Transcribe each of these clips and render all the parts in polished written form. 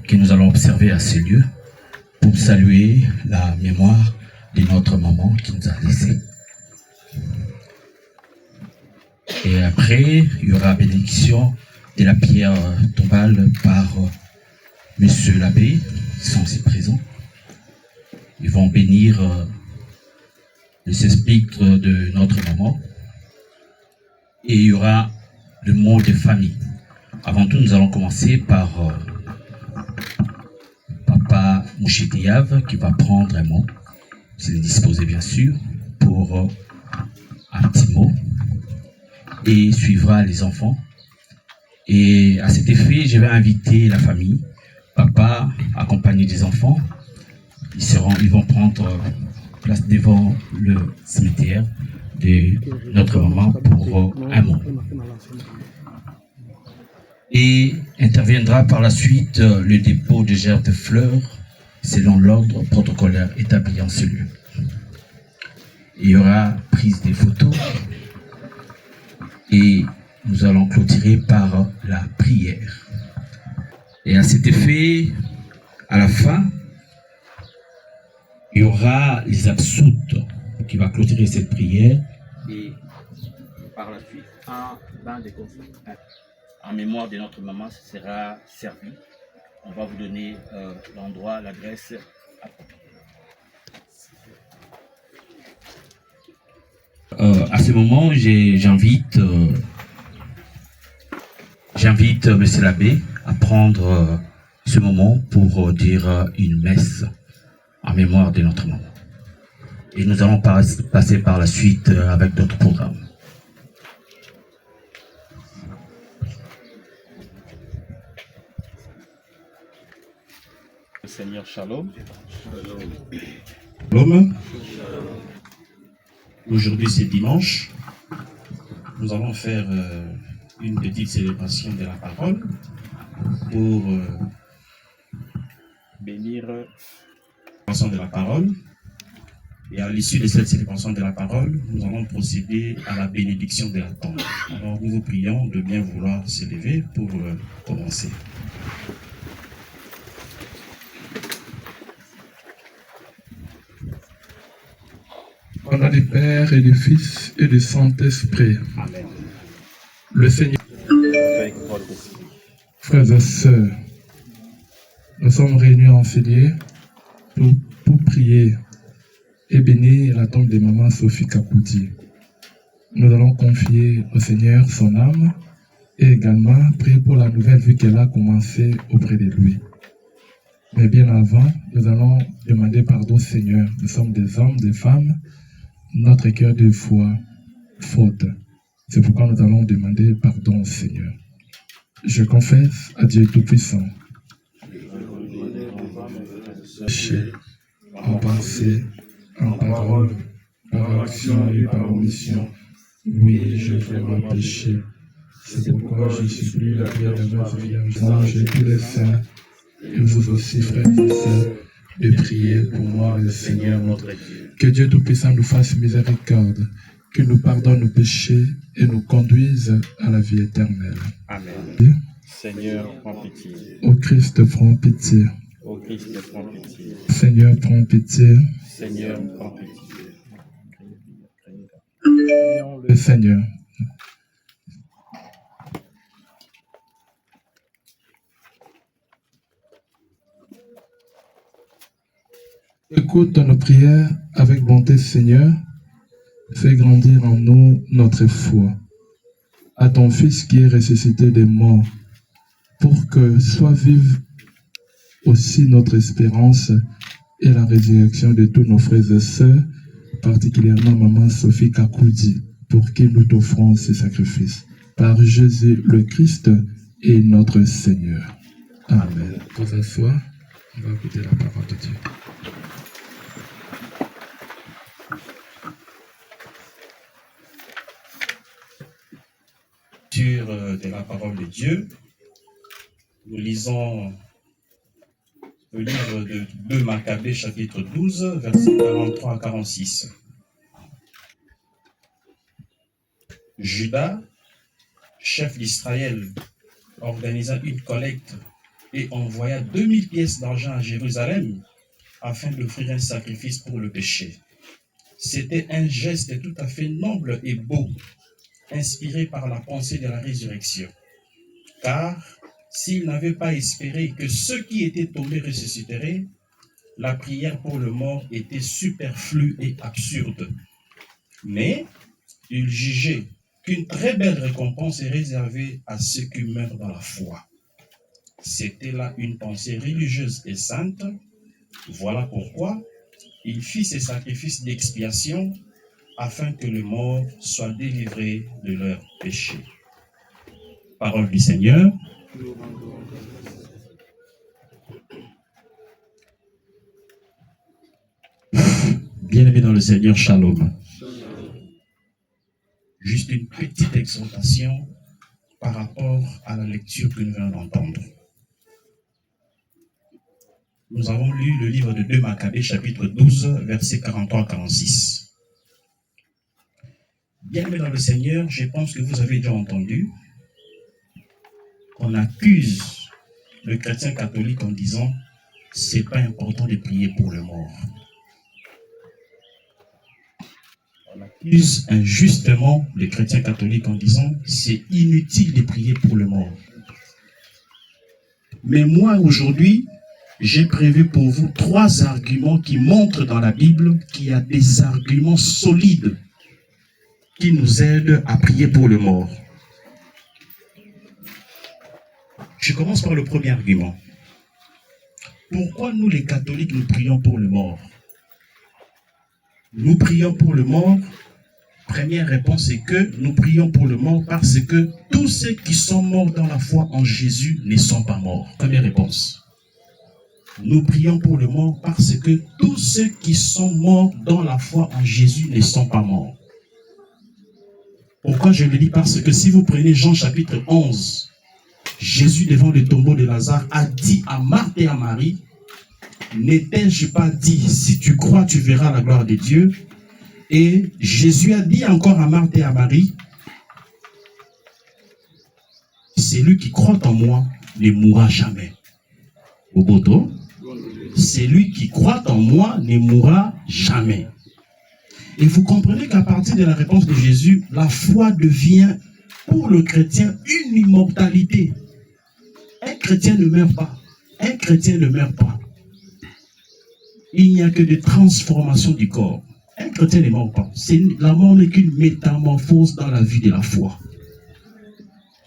Que nous allons observer à ce lieu pour saluer la mémoire de notre maman qui nous a laissés. Et après, il y aura bénédiction de la pierre tombale par Monsieur l'abbé, qui sont ici présents. Ils vont bénir le sépulcre de notre maman. Et il y aura le mot de famille. Avant tout, nous allons commencer par Papa Mouchitiav qui va prendre un mot. S'il est disposé, bien sûr, pour un petit mot. Et suivra les enfants. Et à cet effet, je vais inviter la famille. Papa, accompagné des enfants, ils vont prendre place devant le cimetière de notre maman pour un mot. Et interviendra par la suite le dépôt de gerbes de fleurs selon l'ordre protocolaire établi en ce lieu. Il y aura prise des photos et nous allons clôturer par la prière. Et à cet effet, à la fin, il y aura les absoutes qui va clôturer cette prière. Et par la suite, un bain de conflit en mémoire de notre maman sera servi. On va vous donner l'endroit, l'adresse. À ce moment, j'invite Monsieur l'abbé à prendre ce moment pour dire une messe en mémoire de notre maman. Et nous allons passer par la suite avec d'autres programmes. Seigneur, shalom. Shalom. Aujourd'hui, c'est dimanche. Nous allons faire une petite célébration de la parole pour bénir la célébration de la parole. Et à l'issue de cette célébration de la parole, nous allons procéder à la bénédiction de la tombe. Alors, nous vous prions de bien vouloir se lever pour commencer. Au nom du Père et du Fils et du Saint-Esprit. Amen. Le Seigneur. Frères et sœurs, nous sommes réunis en ce lieu pour prier et bénir la tombe de maman Sophie Kapouti. Nous allons confier au Seigneur son âme et également prier pour la nouvelle vie qu'elle a commencé auprès de lui. Mais bien avant, nous allons demander pardon au Seigneur. Nous sommes des hommes, des femmes. Notre cœur de foi faute. C'est pourquoi nous allons demander pardon au Seigneur. Je confesse à Dieu Tout-Puissant. Péché, en pensée, en parole, par action et par omission, Oui, je vraiment péché. C'est pourquoi je supplie la bienheureuse Vierge, anges et tous les saints, et vous aussi, frères et sœurs, de prier pour moi, le Seigneur notre Dieu. Que Dieu Tout-Puissant nous fasse miséricorde, qu'il nous pardonne nos péchés et nous conduise à la vie éternelle. Amen. Seigneur, prends pitié. Ô Christ, prends pitié. Ô Christ, prends pitié. Seigneur, prends pitié. Seigneur, prends pitié. Prions le Seigneur. Écoute nos prières avec bonté, Seigneur. Fais grandir en nous notre foi. À ton Fils qui est ressuscité des morts, pour que soit vive aussi notre espérance et la résurrection de tous nos frères et sœurs, particulièrement Maman Sophie Kakoudi, pour qui nous t'offrons ces sacrifices. Par Jésus le Christ et notre Seigneur. Amen. Pour s'asseoir, on va écouter la parole de Dieu. De la parole de Dieu, nous lisons le livre de 2 Maccabées, chapitre 12, versets 43 à 46. Judas, chef d'Israël, organisa une collecte et envoya 2000 pièces d'argent à Jérusalem afin d'offrir un sacrifice pour le péché. C'était un geste tout à fait noble et beau, inspiré par la pensée de la résurrection. Car s'ils n'avaient pas espéré que ceux qui étaient tombés ressusciteraient, la prière pour le mort était superflue et absurde. Mais ils jugeaient qu'une très belle récompense est réservée à ceux qui meurent dans la foi. C'était là une pensée religieuse et sainte. Voilà pourquoi il fit ces sacrifices d'expiation afin que les morts soient délivrés de leurs péchés. Parole du Seigneur. Bien-aimés dans le Seigneur, shalom. Juste une petite exhortation par rapport à la lecture que nous venons d'entendre. Nous avons lu le livre de 2 Maccabées, chapitre 12, versets 43 à 46. Bien-aimés dans le Seigneur, je pense que vous avez déjà entendu qu'on accuse le chrétien catholique en disant « c'est pas important de prier pour le mort ». On accuse injustement le chrétien catholique en disant « c'est inutile de prier pour le mort ». Mais moi, aujourd'hui, j'ai prévu pour vous 3 arguments qui montrent dans la Bible qu'il y a des arguments solides qui nous aident à prier pour le mort. Je commence par le premier argument. Pourquoi nous les catholiques, nous prions pour le mort? Nous prions pour le mort. Première réponse est que nous prions pour le mort parce que tous ceux qui sont morts dans la foi en Jésus ne sont pas morts. Première réponse. Nous prions pour le mort parce que tous ceux qui sont morts dans la foi en Jésus ne sont pas morts. Pourquoi je le dis? Parce que si vous prenez Jean chapitre 11, Jésus devant le tombeau de Lazare a dit à Marthe et à Marie, n'ai-je pas dit, si tu crois, tu verras la gloire de Dieu? Et Jésus a dit encore à Marthe et à Marie, celui qui croit en moi ne mourra jamais. Oboto, celui qui croit en moi ne mourra jamais. Et vous comprenez qu'à partir de la réponse de Jésus, la foi devient pour le chrétien une immortalité. Un chrétien ne meurt pas. Un chrétien ne meurt pas. Il n'y a que des transformations du corps. Un chrétien ne meurt pas. La mort n'est qu'une métamorphose dans la vie de la foi.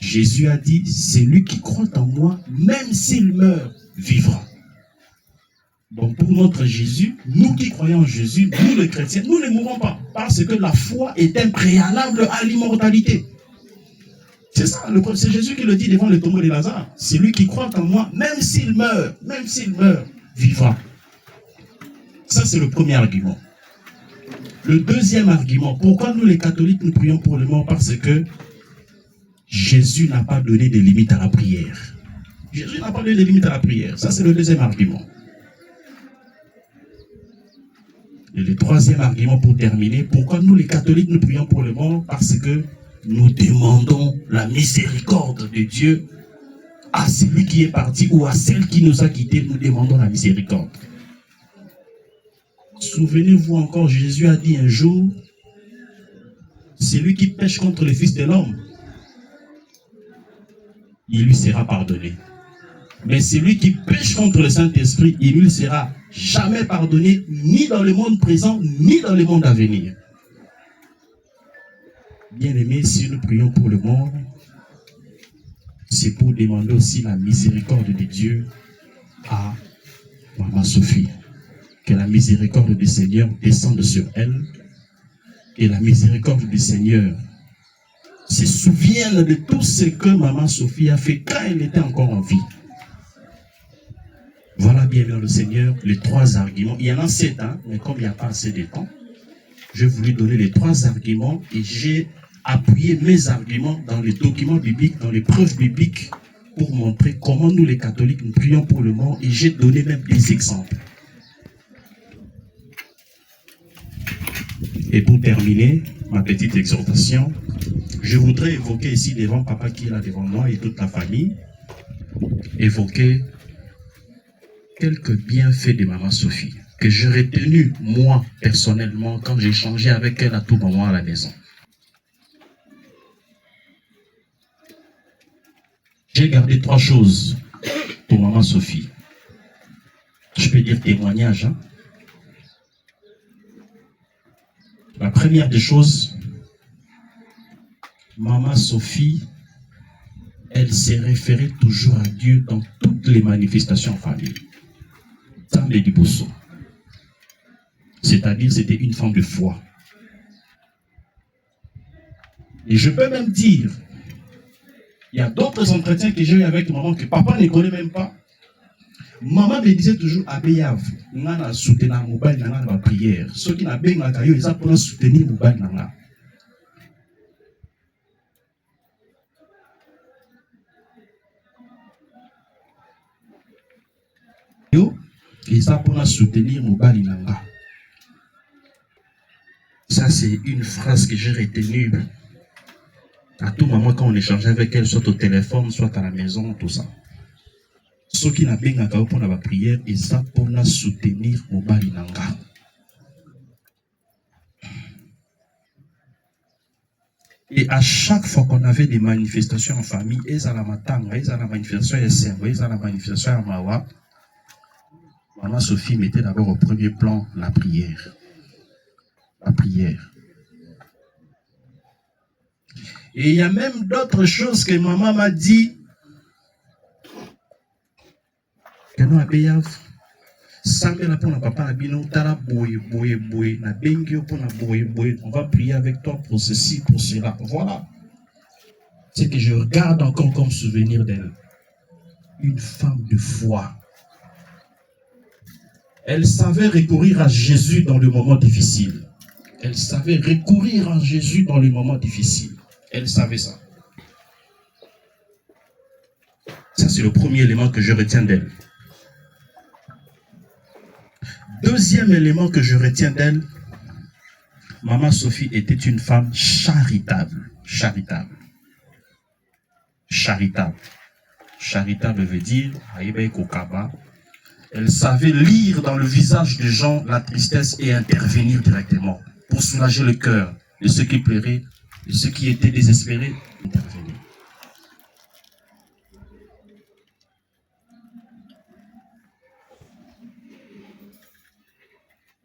Jésus a dit, celui qui croit en moi, même s'il meurt, vivra. Donc pour notre Jésus, nous qui croyons en Jésus, nous les chrétiens, nous ne mourrons pas. Parce que la foi est un préalable à l'immortalité. C'est ça, c'est Jésus qui le dit devant le tombeau de Lazare. Celui qui croit en moi, même s'il meurt, vivra. Ça c'est le premier argument. Le deuxième argument, pourquoi nous les catholiques nous prions pour les morts? Parce que Jésus n'a pas donné de limite à la prière. Jésus n'a pas donné de limite à la prière. Ça, c'est le deuxième argument. Et le troisième argument pour terminer, pourquoi nous les catholiques nous prions pour les morts? Parce que nous demandons la miséricorde de Dieu à celui qui est parti ou à celle qui nous a quittés. Nous demandons la miséricorde. Souvenez-vous encore, Jésus a dit un jour, celui qui pêche contre le Fils de l'homme, il lui sera pardonné. Mais celui qui pêche contre le Saint-Esprit, il ne lui sera jamais pardonné, ni dans le monde présent, ni dans le monde à venir. Bien-aimés, si nous prions pour le monde, c'est pour demander aussi la miséricorde de Dieu à Maman Sophie. Que la miséricorde du Seigneur descende sur elle, et la miséricorde du Seigneur se souvienne de tout ce que Maman Sophie a fait quand elle était encore en vie. Voilà bien le Seigneur, les trois arguments. Il y en a 7, mais comme il n'y a pas assez de temps, je voulais donner les trois arguments et j'ai appuyé mes arguments dans les documents bibliques, dans les preuves bibliques pour montrer comment nous les catholiques nous prions pour le mort et j'ai donné même des exemples. Et pour terminer ma petite exhortation, je voudrais évoquer ici devant papa qui est là devant moi et toute la famille, évoquer quelques bienfaits de Maman Sophie que j'ai retenu moi personnellement quand j'ai échangé avec elle à tout moment à la maison. J'ai gardé 3 choses pour Maman Sophie. Je peux dire témoignage. La première des choses, Maman Sophie, elle s'est référée toujours à Dieu dans toutes les manifestations en famille. C'est-à-dire, c'était une femme de foi. Et je peux même dire, il y a d'autres entretiens que j'ai eu avec maman que papa ne connaît même pas. Maman me disait toujours, Abeyav, on a soutenu la mobile dans la prière. Ceux qui n'ont pas eu la caillou, ils ont soutenu la mobile dans la. Ils ont soutenir mobile dans la. Ça, c'est une phrase que j'ai retenue à tout moment quand on échangeait avec elle, soit au téléphone, soit à la maison, tout ça. Ceux qui n'ont pas pour la prière, ils ont pour soutenir mobile nanga. Et à chaque fois qu'on avait des manifestations en famille, ils ont la matanga, ils ont la manifestation SMV, ils ont la manifestation à Mawa. Maman Sophie mettait d'abord au premier plan la prière. La prière. Et il y a même d'autres choses que maman m'a dit. Que nous avons on va prier avec toi pour ceci, pour cela. Voilà. C'est que je regarde encore comme souvenir d'elle. Une femme de foi. Elle savait recourir à Jésus dans le moment difficile. Elle savait recourir à Jésus dans les moments difficiles. Elle savait ça. Ça, c'est le premier élément que je retiens d'elle. Deuxième élément que je retiens d'elle, Maman Sophie était une femme charitable. Charitable. Charitable. Charitable veut dire, elle savait lire dans le visage des gens la tristesse et intervenir directement pour soulager le cœur de ceux qui pleuraient, de ceux qui étaient désespérés. Intervenir.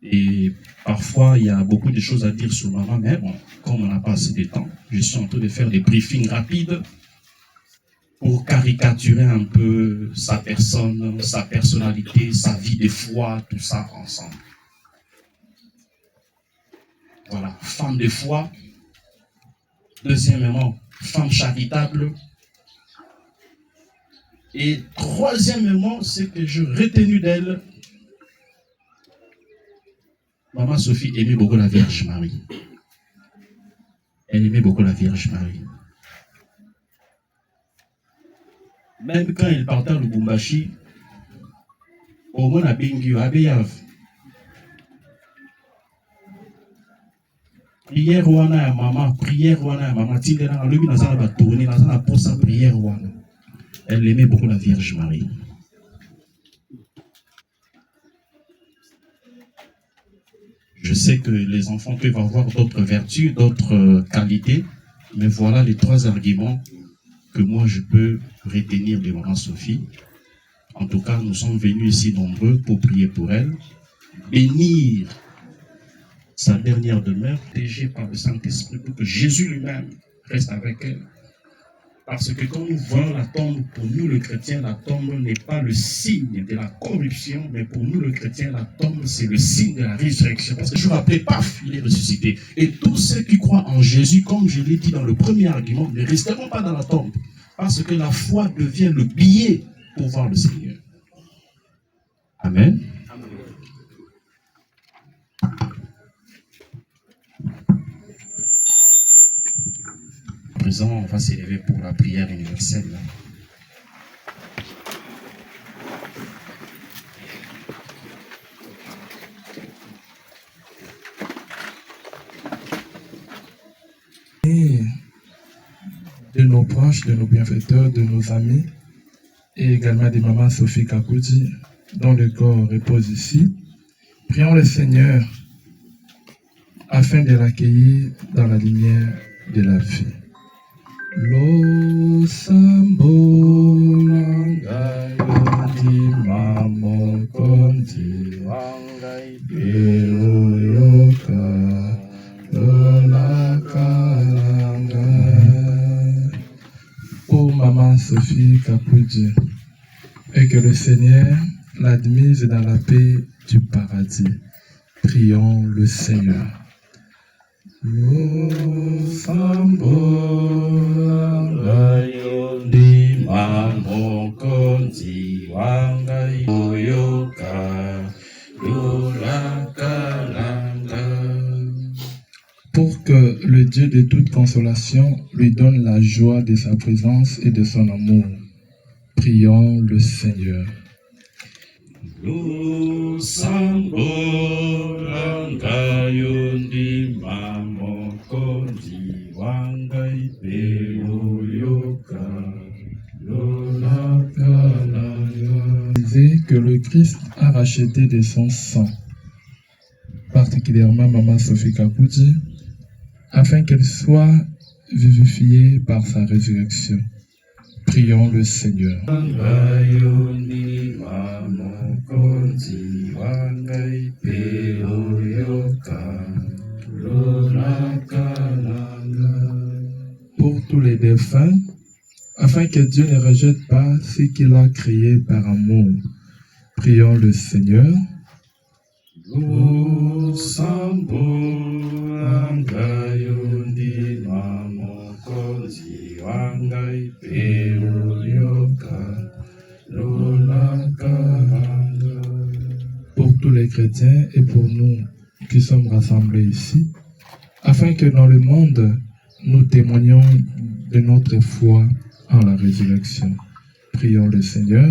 Et parfois, il y a beaucoup de choses à dire sur maman, mais bon, comme on n'a pas assez de temps, je suis en train de faire des briefings rapides pour caricaturer un peu sa personne, sa personnalité, sa vie de foi, tout ça ensemble. Voilà, femme de foi. Deuxièmement, femme charitable. Et troisièmement, ce que j'ai retenu d'elle, Maman Sophie aimait beaucoup la Vierge Marie. Elle aimait beaucoup la Vierge Marie. Même quand il partait à Lubumbashi, au moins à Bengio, à Beyav. Prière wana ya maman, prière wana ya maman, tindela lobi nazana ba tourner, nazana posa prière wana. Elle aimait beaucoup la Vierge Marie. Je sais que les enfants peuvent avoir d'autres vertus, d'autres qualités, mais voilà les 3 arguments que moi je peux retenir de maman Sophie. En tout cas, nous sommes venus ici nombreux pour prier pour elle, bénir sa dernière demeure, protégée par le Saint-Esprit pour que Jésus lui-même reste avec elle. Parce que quand nous voyons la tombe, pour nous le chrétien, la tombe n'est pas le signe de la corruption, mais pour nous le chrétien, la tombe c'est le signe de la résurrection. Parce que je vous rappelle, paf, il est ressuscité. Et tous ceux qui croient en Jésus, comme je l'ai dit dans le premier argument, ne resteront pas dans la tombe. Parce que la foi devient le billet pour voir le Seigneur. Amen. À présent, on va s'élever pour la prière universelle. Et de nos proches, de nos bienfaiteurs, de nos amis, et également des mamans Sophie Kakouti, dont le corps repose ici. Prions le Seigneur afin de l'accueillir dans la lumière de la vie. Lo sambo langai yondima mokonzi wangai beloyoka lolakalanga. Ô maman Sophie Kakouti, et que le Seigneur l'admise dans la paix du paradis. Prions le Seigneur. Lo sambo langai mokonzi wangai oyoka lolakalanga. Pour que le Dieu de toute consolation lui donne la joie de sa présence et de son amour. Prions le Seigneur. Lo sambo langai yondima mokonzi wangai beloyoka lolakalanga. Disait que le Christ a racheté de son sang, particulièrement maman Sophie Kakouti, afin qu'elle soit vivifiée par sa résurrection. Prions le Seigneur. Pour tous les défunts, afin que Dieu ne rejette pas ce qu'il a créé par amour. Prions le Seigneur. Lo sambo langai yondima mokonzi wangai beloyoka lolakalanga. Pour tous les chrétiens et pour nous qui sommes rassemblés ici, afin que dans le monde, nous témoignions de notre foi en la résurrection. Prions le Seigneur.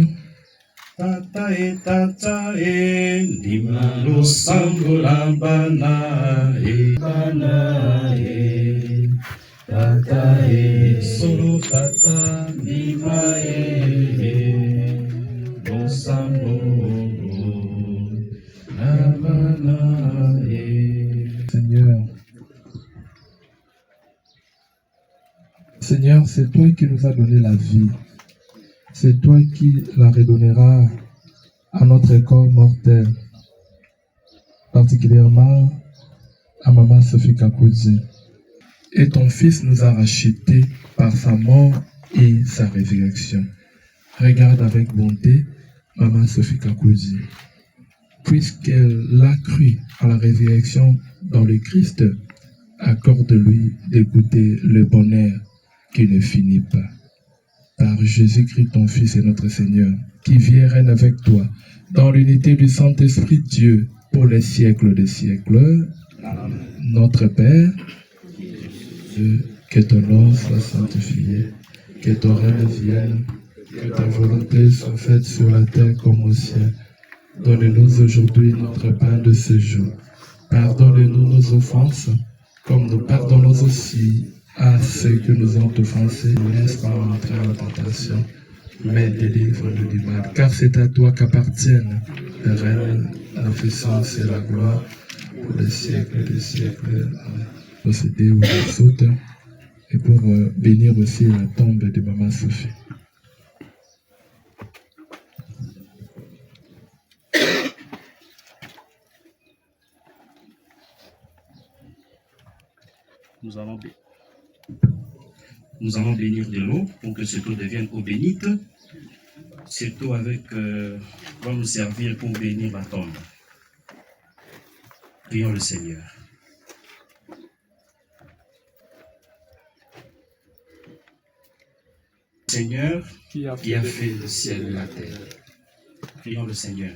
Tata e ndima lo sambo la bana e tata e solo tata ndima e lo sambo la bana e. Seigneur, c'est toi qui nous as donné la vie. C'est toi qui la redonneras à notre corps mortel, particulièrement à maman Sophie Kakouti. Et ton Fils nous a rachetés par sa mort et sa résurrection. Regarde avec bonté maman Sophie Kakouti. Puisqu'elle l'a cru à la résurrection dans le Christ, accorde-lui de goûter le bonheur qui ne finit pas. Par Jésus-Christ, ton Fils et notre Seigneur, qui vit et règne avec toi, dans l'unité du Saint-Esprit Dieu, pour les siècles des siècles. Notre Père, que ton nom soit sanctifié, que ton règne vienne, que ta volonté soit faite sur la terre comme au ciel. Donne-nous aujourd'hui notre pain de ce jour. Pardonne-nous nos offenses, comme nous pardonnons aussi à ceux qui nous ont offensés. Ne laisse pas entrer en tentation, mais délivre-nous du mal. Car c'est à toi qu'appartiennent le règne, la puissance et la gloire pour les siècles des siècles. Amen. Procéder où je saute et pour bénir aussi la tombe de Maman Sophie. Nous allons bénir de l'eau pour que cette eau devienne eau bénite. Cette eau va nous servir pour bénir la tombe. Prions le Seigneur. Seigneur, qui a fait le ciel et la terre. Prions le Seigneur.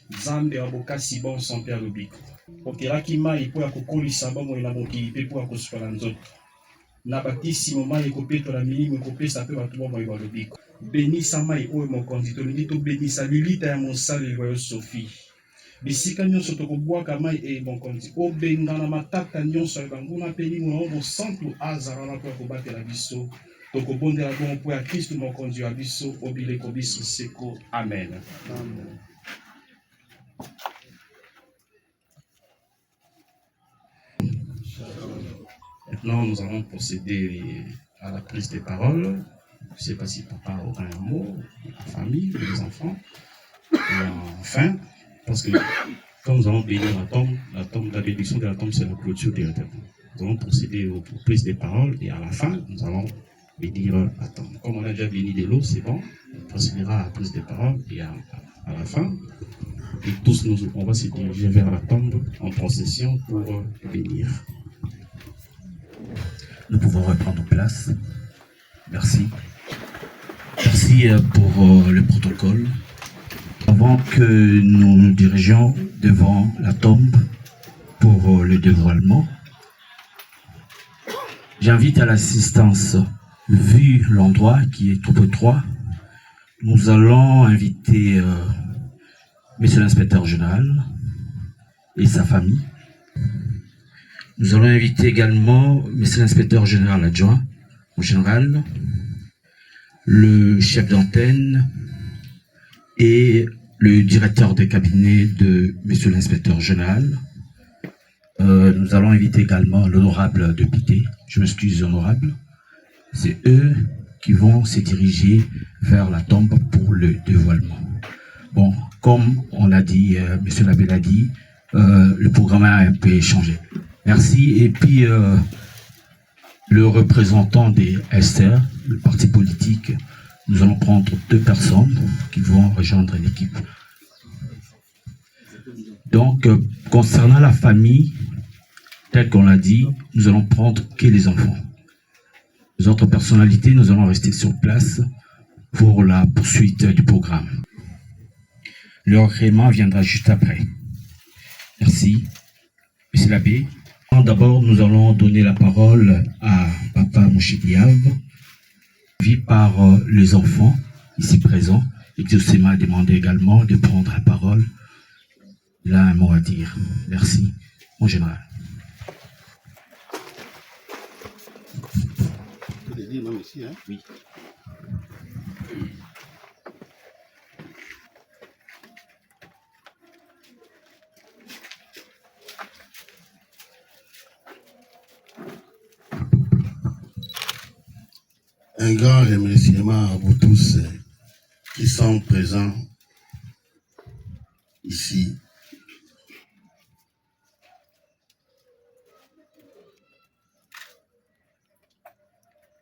Nzambe abokasi bon son père lobiko. Okelaki mai po ya kokolisa bomo na mokili pe po ya kosukola nzoto. Na bakisi mai ekopetola milimo ekopesa pe bato bomo ya lobiko. Benisa mai oyo mokonzi tolingi tobenisa lilita ya mosali oyo Sophie. Bisika nyonso tokobwaka mai e mokonzi obengana matata nyonso ya banguna pe limo na santu azara na po ya kobatela biso. Tokobondela bon po ya Kristo mokonzi ya biso obileko biso seko. Amen. Amen. Maintenant, nous allons procéder à la prise des paroles. Je ne sais pas si papa aura un mot, la famille, les enfants. Et enfin, parce que quand nous allons bénir la bénédiction de la tombe, c'est la clôture directement. Nous allons procéder aux prises des paroles et à la fin, nous allons bénir la tombe. Comme on a déjà béni de l'eau, c'est bon. On procédera à la prise des paroles et à la fin. Et tous, on va se diriger vers la tombe en procession pour bénir. Nous pouvons reprendre place. Merci. Merci pour le protocole. Avant que nous nous dirigeons devant la tombe pour le dévoilement, j'invite à l'assistance, vu l'endroit qui est trop étroit, nous allons inviter Monsieur l'inspecteur général et sa famille. Nous allons inviter également Monsieur l'inspecteur général adjoint, au général, le chef d'antenne et le directeur de cabinet de Monsieur l'inspecteur général. Nous allons inviter également l'honorable député. Je m'excuse, honorable. C'est eux qui vont se diriger vers la tombe pour le dévoilement. Bon, comme on l'a dit, Monsieur l'abbé l'a dit, le programme a un peu changé. Merci. Et puis, le représentant des SR, le parti politique, nous allons prendre 2 personnes qui vont rejoindre l'équipe. Donc, concernant la famille, tel qu'on l'a dit, nous allons prendre que les enfants. Les autres personnalités, nous allons rester sur place pour la poursuite du programme. Le recueillement viendra juste après. Merci. Monsieur l'abbé. D'abord, nous allons donner la parole à Papa Mouchidiav, vu par les enfants ici présents, et qui m'a demandé également de prendre la parole. Il a un mot à dire. Merci, mon général. Vous pouvez dire même ici, hein? Oui. Un grand remerciement à vous tous qui sont présents ici.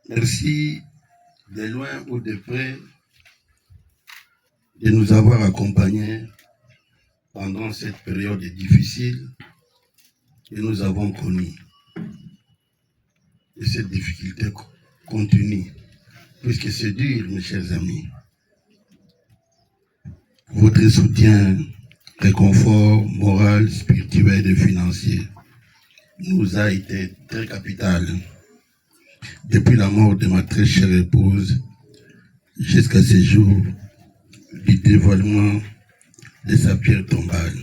Merci de loin ou de près de nous avoir accompagnés pendant cette période difficile que nous avons connue. Et cette difficulté continue, puisque c'est dur, mes chers amis. Votre soutien réconfort moral, spirituel et financier nous a été très capital. Depuis la mort de ma très chère épouse, jusqu'à ce jour du dévoilement de sa pierre tombale.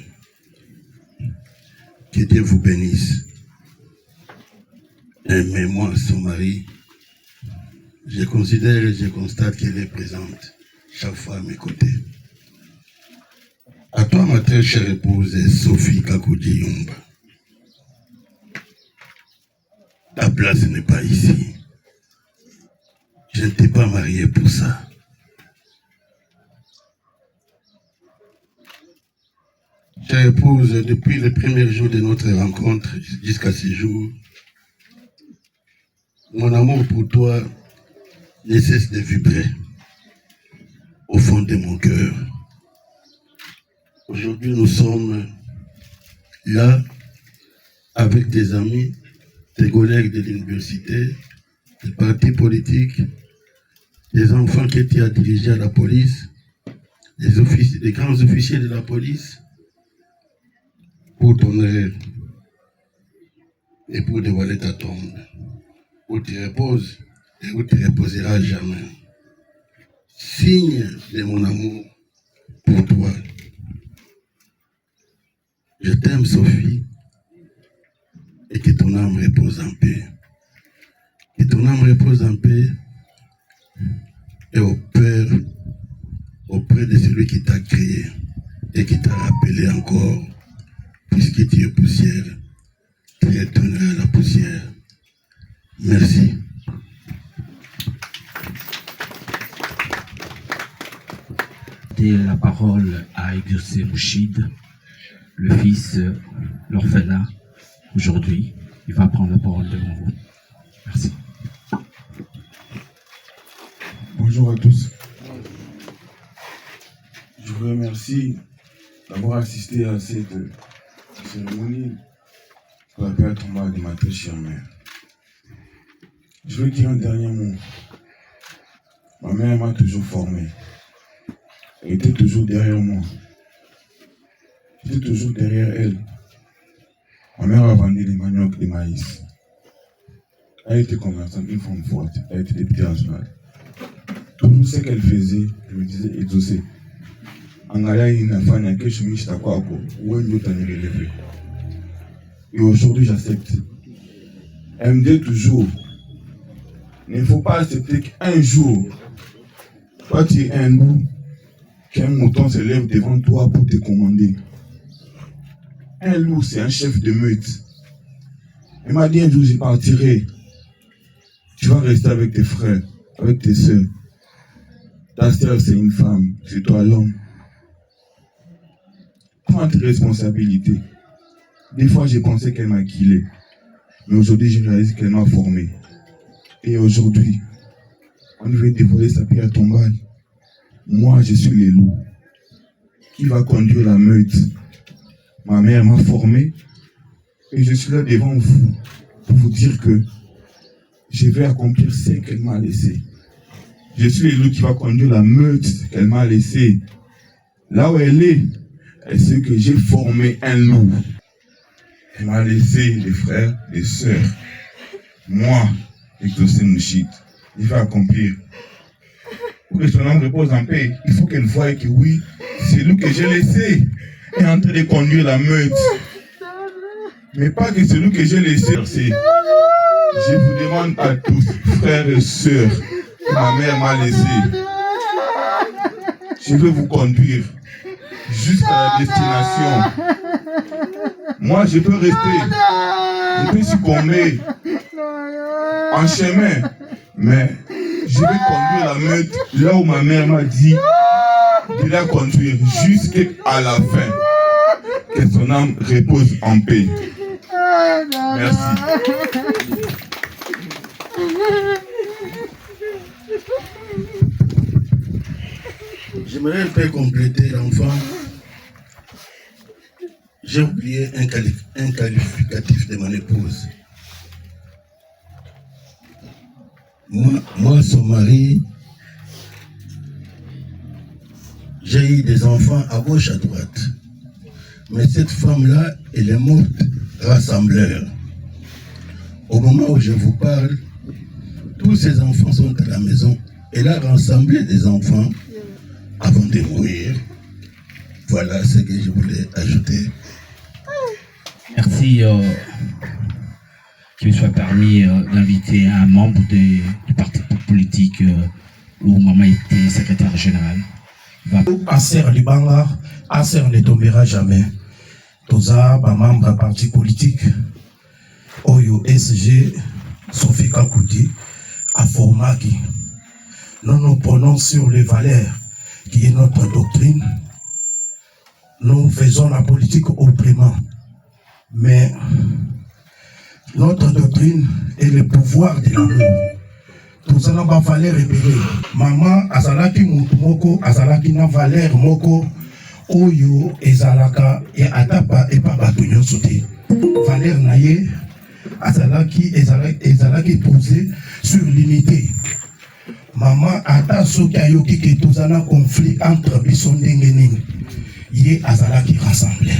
Que Dieu vous bénisse. Mais moi, son mari, je considère et je constate qu'elle est présente chaque fois à mes côtés. À toi, ma très chère épouse, Sophie Kakoudi Yumba. Ta place n'est pas ici. Je ne t'ai pas marié pour ça. Chère épouse, depuis le premier jour de notre rencontre jusqu'à ce jour, mon amour pour toi ne cesse de vibrer au fond de mon cœur. Aujourd'hui, nous sommes là avec des amis, des collègues de l'université, des partis politiques, des enfants que tu as dirigés à la police, des grands officiers de la police, pour t'honorer et pour dévoiler ta tombe, où tu reposes et où tu reposeras jamais. Signe de mon amour pour toi. Je t'aime, Sophie, et que ton âme repose en paix. Que ton âme repose en paix et au Père, auprès de celui qui t'a créé et qui t'a rappelé encore, puisque tu es poussière, tu retourneras à la poussière. Merci. Et la parole à Exaucé Mouchid, le fils, l'orphelin. Aujourd'hui, il va prendre la parole devant vous. Merci. Bonjour à tous. Je vous remercie d'avoir assisté à cette cérémonie pour la pierre tombale de ma très chère mère. Je veux dire un dernier mot. Ma mère m'a toujours formé. Elle était toujours derrière moi. J'étais toujours derrière elle. Ma mère a vendu des maniocs, des maïs. Elle était commerçante, une femme forte. Elle était députée nationale. Tout ce qu'elle faisait, je me disais exaucé. Et aujourd'hui, j'accepte. Elle me dit toujours, il ne faut pas accepter qu'un jour, toi tu es un loup, qu'un mouton se lève devant toi pour te commander. Un loup, c'est un chef de meute. Elle m'a dit un jour, je partirai. Tu vas rester avec tes frères, avec tes soeurs. Ta sœur, c'est une femme, c'est toi l'homme. Prends tes responsabilités. Des fois, j'ai pensé qu'elle m'a killé. Mais aujourd'hui, je réalise qu'elle m'a formé. Et aujourd'hui, on veut dévoiler sa pierre tombale. Moi, je suis le loup qui va conduire la meute. Ma mère m'a formé et je suis là devant vous pour vous dire que je vais accomplir ce qu'elle m'a laissé. Je suis le loup qui va conduire la meute qu'elle m'a laissée. Là où elle est, elle sait que j'ai formé un loup. Elle m'a laissé des frères, des sœurs. Moi, Exaucé Mouchid, je vais accomplir. Pour que son âme repose en paix, il faut qu'elle voie que oui, c'est lui que j'ai laissé est en train de conduire la meute. Mais pas que celui que j'ai laissé. Je vous demande à tous, frères et sœurs, que ma mère m'a laissé. Je veux vous conduire jusqu'à la destination. Moi, je peux rester, je peux succomber en chemin, mais je vais conduire la meute là où ma mère m'a dit de la conduire jusqu'à la fin. Que son âme repose en paix. Merci. J'aimerais un peu compléter l'enfant. J'ai oublié un qualificatif de mon épouse. Moi, son mari, j'ai eu des enfants à gauche, à droite. Mais cette femme-là, elle est morte rassembleur. Au moment où je vous parle, tous ses enfants sont à la maison. Elle a rassemblé des enfants avant de mourir. Voilà ce que je voulais ajouter. Merci qu'il me soit permis d'inviter un membre du parti politique où maman était secrétaire générale. Aser Libanga, Aser ne tombera jamais. Toza, ba membre parti politique, Oyo SG, Sophie Kakouti, a formaki. Nous nous prenons sur les valeurs qui est notre doctrine. Nous faisons la politique autrement. Mais notre doctrine est le pouvoir de l'amour. Tout ça n'a pas valeur répétée. Maman, azalaki moko, azalaki na valeur moko, oyo ezalaka et atapa et pas batunyo sauté. Valeur naye, ezalaki posée sur l'unité. Maman, ata soki ayoki ke tozana conflit entre biso ndenge nini. Ye azalaki rassemblé.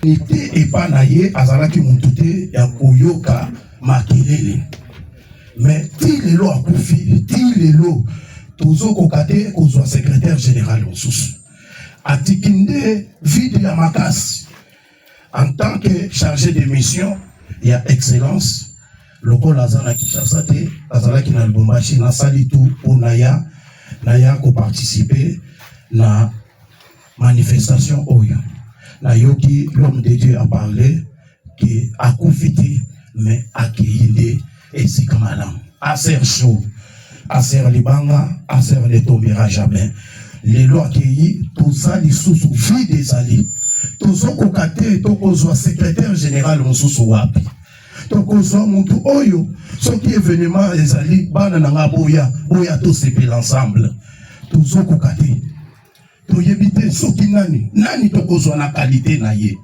Unité et pas naye azalaki mutute ya koyoka makelele. Mais ti lelo akufi, ti lelo tozo kokate kozwa secrétaire général mosusu. Atikinde vide ya makasi. En tant que chargé de mission, il y a excellence. Lokola azala Kinshasa te, azala ki na Lubumbashi na sali tout pour naya ko participer na manifestation oyo. Na yoki l'homme de Dieu a parlé que akufiti mais akeyinde et c'est comme alam. Aser chaud, aser libanga, aser ne tombera jamais. Les lois qui tout ça les sous vie des alliés. Tozo kokate tokozwa secrétaire général mosusu wapi. Tokozwa mutu oyo soki événement ezali bana nanga boya to sepel ensemble. Tozo kokate. Toyebite soki nani tokozwa na qualité na ye.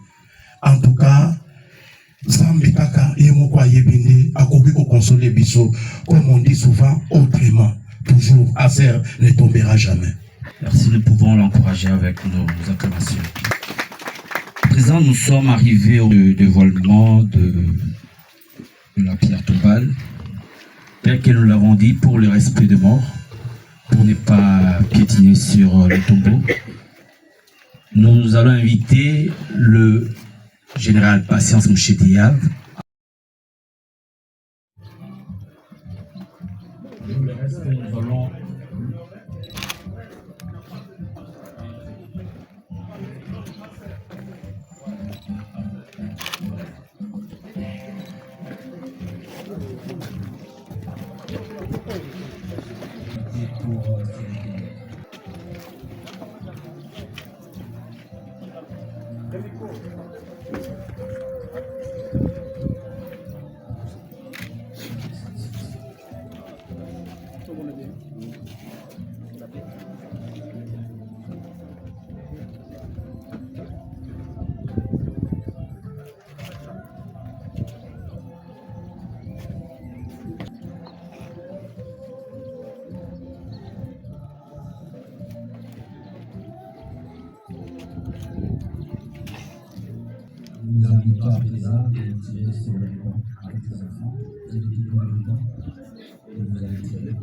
En tout cas, Zambi kaka yemoko ayebinde akoki ko consoler biso comme on dit souvent autrement. Toujours Aser ne tombera jamais. Merci, nous pouvons l'encourager avec nos acclamations. À présent, nous sommes arrivés au dévoilement de la pierre tombale, tel que nous l'avons dit, pour le respect de mort, pour ne pas piétiner sur le tombeau. Nous allons inviter le général Patience Mouchediav. Nous allons pas présent et tirer sur le banc avec les enfants, et puis pour le banc, et vous allez tirer.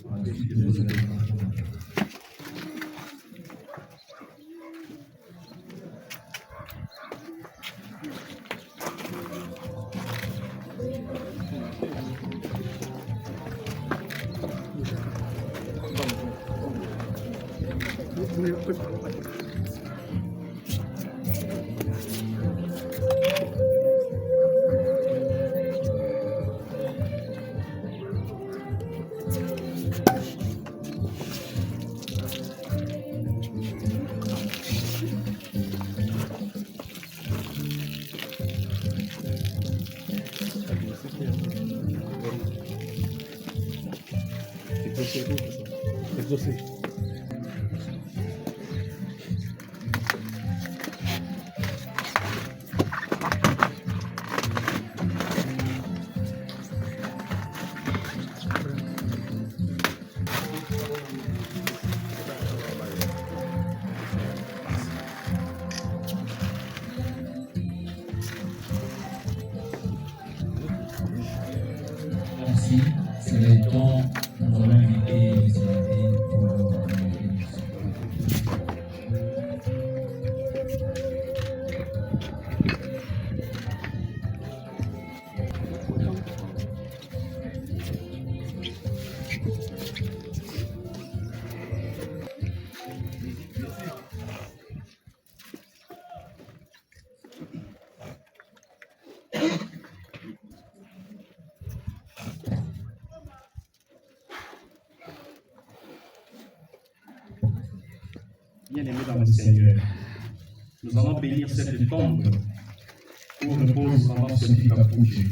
Ensuite, vous allez Exaucé. Merci. C'est le temps nous allons inviter les invités pour leur bénédiction. Bien-aimés dans le Seigneur, nous allons bénir cette tombe où repose maman Sophie Kapouji.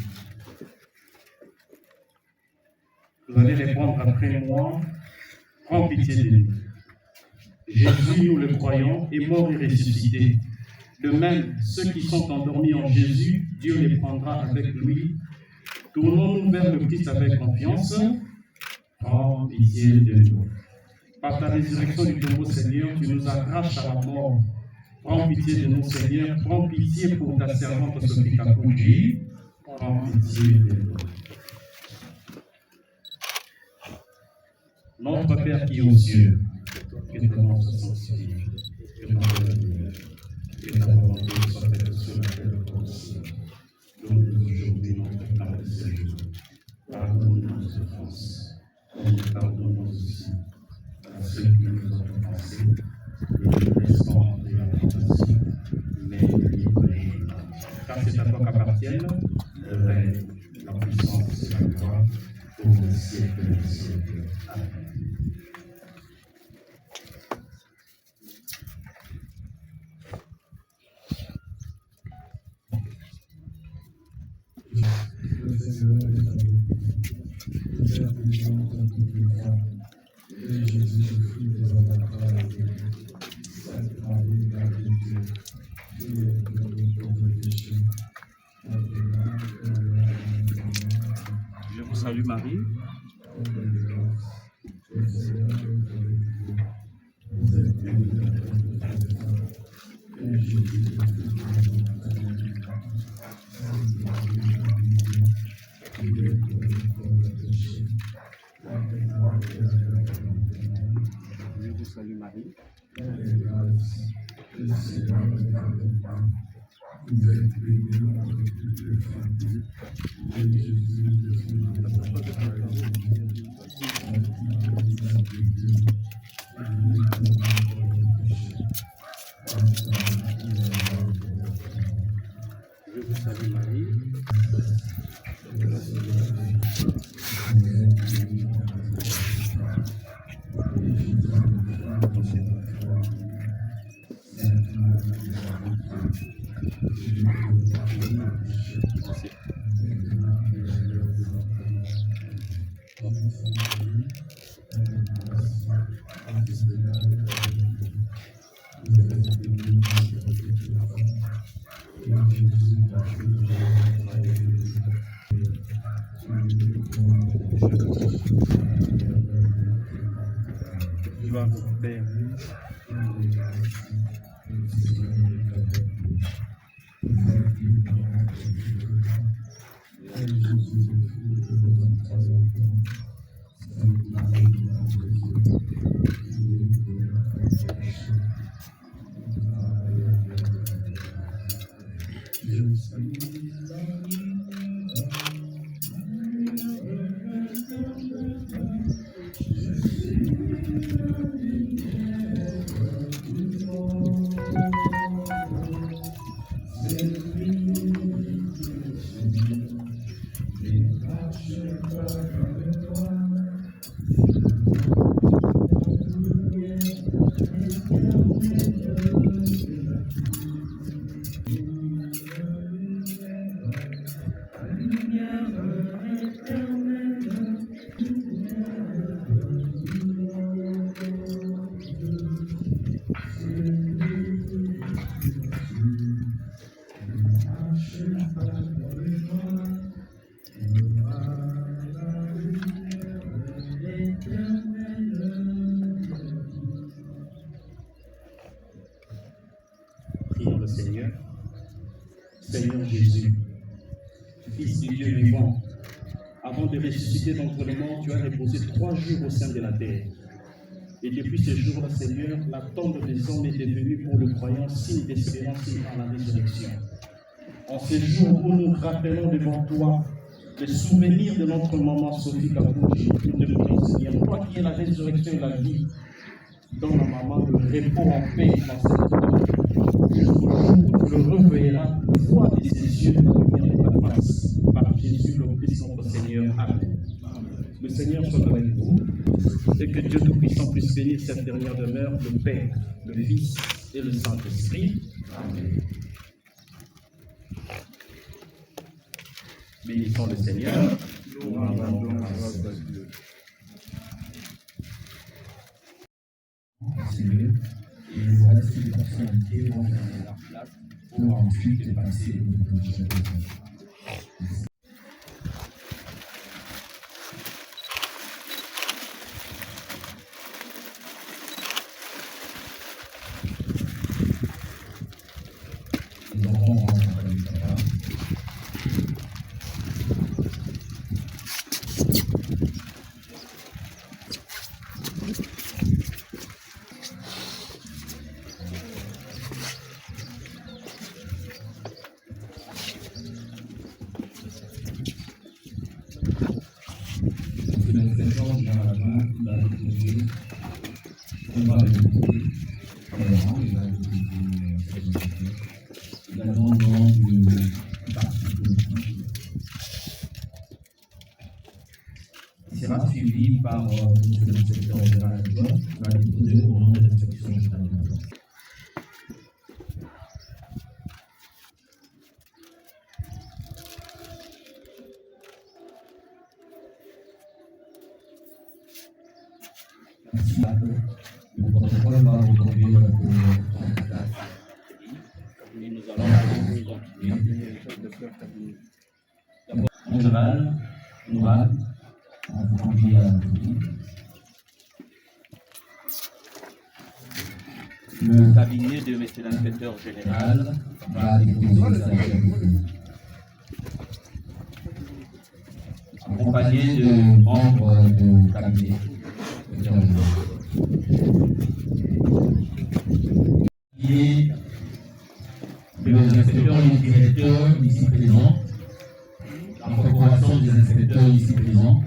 Vous allez répondre après moi, prends pitié de nous. Jésus, nous le croyons, est mort et ressuscité. De même, ceux qui sont endormis en Jésus, Dieu les prendra avec lui. Tournons-nous vers le Christ avec confiance. Prends pitié de nous. Par ta résurrection du tombeau, Seigneur, tu nous arraches à la mort. Prends pitié de nous, Seigneur. Prends pitié pour ta servante Sophie Kapouji. Prends pitié de nous. Notre Père qui est aux cieux, que ton nom soit sanctifié, que ton nom vienne, que ta volonté soit faite sur la terre comme au ciel. Donne-nous aujourd'hui notre pain de ce jour. Pardonne-nous nos offenses, et nous pardonnons aussi à ceux qui nous ont offensés, et ne nous laisse pas entrer dans la tentation, mais livre-nous du mal. Car c'est à toi qu'appartiennent le règne, la puissance et la gloire pour le siècle des siècles. Amen. Le Seigneur est avec nous. Le Père vivant dans toutes les femmes, et Jésus, le fruit des entrailles de Dieu. Sainte Marie, Mère de Dieu, priez pour nous pauvres pécheurs, maintenant et à l'heure de notre mort. Je vous salue Marie. Le Seigneur est avec vous. Vous êtes bénie dans toutes les femmes, et Jésus, le fruit des entrailles de Dieu. Sainte Marie, Mère de Dieu, priez pour nous pauvres pécheurs, maintenant et à l'heure de notre mort. Je vous salue Marie. Le Seigneur est avec vous. Vous êtes bénie dans toutes les femmes, et Jésus, le fruit de vos entrailles, est béni. Sainte Marie, Mère de Dieu, priez pour nous pauvres pécheurs, maintenant et à l'heure de notre mort. Je vous salue Marie. Le Seigneur est avec vous. Vous êtes bénie dans toutes les femmes, et Jésus, le fruit de vos entrailles, est béni. Sainte Marie, Mère de Dieu, priez pour nous pauvres pécheurs, maintenant et à l'heure de notre mort. Je vous salue Marie, pleine de grâce, le Seigneur est avec vous. Vous êtes bénie dans toutes les femmes, et Jésus, le fruit de vos entrailles, est béni. Priez pour nous pauvres pécheurs, maintenant et à l'heure de notre mort. Gloire au Père. Avant de ressusciter d'entre les morts, tu as reposé 3 jours au sein de la terre. Et depuis ces jours-là, Seigneur, la tombe des hommes est devenue pour le croyant signe d'espérance par la résurrection. En ce jour où nous rappelons devant toi le souvenir de notre maman Sophie Kakuji, nous te prions, Seigneur, toi qui es la résurrection et la vie, donne à maman le repos en paix dans cette tombe. Le reverra, foi de ses yeux, la lumière de ta face. Par Jésus, le Christ, notre Seigneur. Amen. Le Seigneur soit avec vous, et que Dieu Tout-Puissant puisse bénir cette dernière demeure, le Père, le Fils et le Saint-Esprit. Amen. Bénissons le Seigneur. Nous rendons grâce à Dieu. Et le reste des personnalités vont faire leur place pour ensuite passer au prochain. Sera suivi par le secteur de la loi, qui va déposer au nom de l'inspection générale. Merci à vous. Le protocole va vous conduire pour Nous allons continuer. en cheval, on va vous conduire à la police. Le cabinet de M. l'inspecteur général va déposer sa vie. Accompagné de membres du cabinet. Et les inspecteurs et les directeurs ici présents, la corporation des inspecteurs ici présents.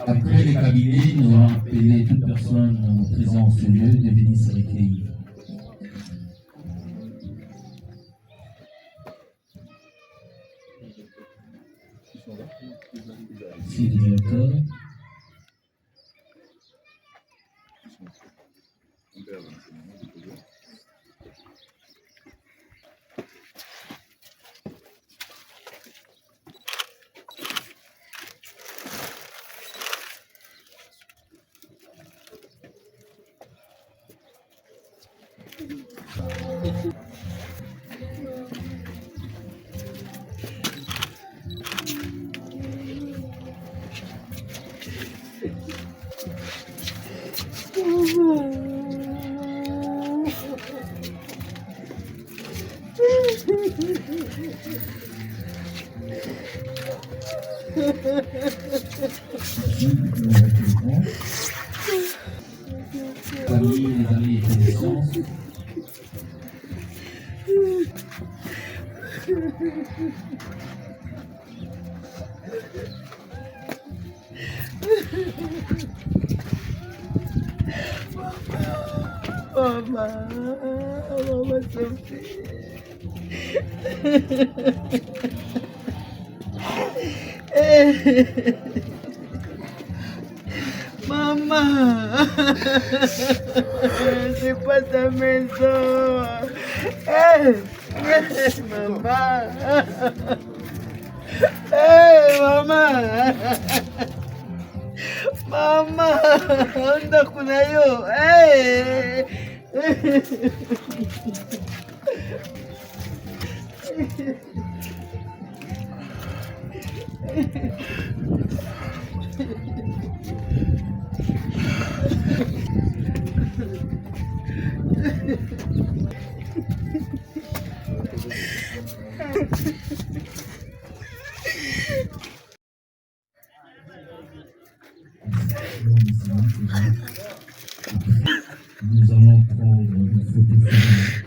Après les cabinets, nous allons appeler toute personne présente en ce lieu de venir se recueillir. Ici le directeur. Famille, les amis et connaissances. Maman Sophie. Maman, c'est pas ta maison. Maman. Hey, maman. Maman, onda kuna yo. Hey. Nous allons prendre une photo.